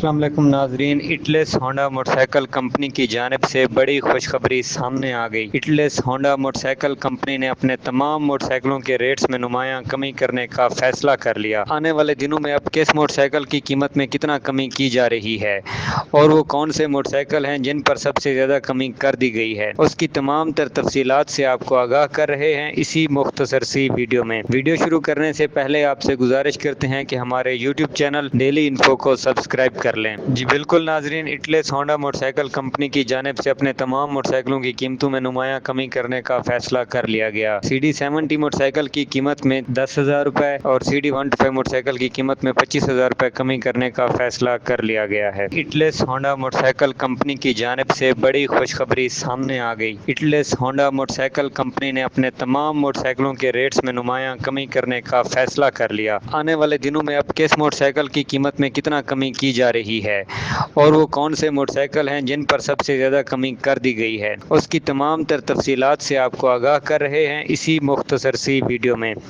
अस्सलाम वालेकुम नाजरीन। इटलेस होंडा मोटरसाइकिल कंपनी की जानिब से बड़ी खुशखबरी सामने आ गई। इटलेस होंडा मोटरसाइकिल कंपनी ने अपने तमाम मोटरसाइकिलों के रेट्स में नुमायां कमी करने का फैसला कर लिया। आने वाले दिनों में अब किस मोटरसाइकिल की कीमत में कितना कमी की जा रही है और वो कौन से मोटरसाइकिल हैं जिन पर सबसे ज़्यादा कमी कर दी गई है, उसकी तमाम तर तफसीलात से आपको आगाह कर रहे हैं इसी मुख्तसर सी वीडियो में। वीडियो शुरू करने से पहले आपसे गुजारिश करते हैं कि हमारे यूट्यूब चैनल डेली इन्फो को सब्सक्राइब कर लें। जी बिल्कुल नाजरीन, इटलेस होंडा मोटरसाइकिल कंपनी की जानिब से अपने तमाम मोटरसाइकिलों की कीमतों में नुमायां कमी करने का फैसला कर लिया गया। CD70 मोटरसाइकिल की कीमत में 10,000 रुपए और CD125 मोटरसाइकिल की कीमत में 25,000 रुपए कमी करने का फैसला कर लिया गया है। इटलेस होंडा मोटरसाइकिल कंपनी की जानिब से बड़ी खुशखबरी सामने आ गई। इटलेस होंडा मोटरसाइकिल कंपनी ने अपने तमाम मोटरसाइकिलों के रेट्स में नुमायां कमी करने का फैसला कर लिया। आने वाले दिनों में अब किस मोटरसाइकिल की कीमत में कितना कमी की जा रही है और वो कौन से मोटरसाइकिल हैं जिन पर सबसे ज़्यादा कमी कर दी गई है, उसकी तमाम तर तफसीलात से आपको आगाह कर रहे हैं इसी मुख्तसर सी वीडियो में।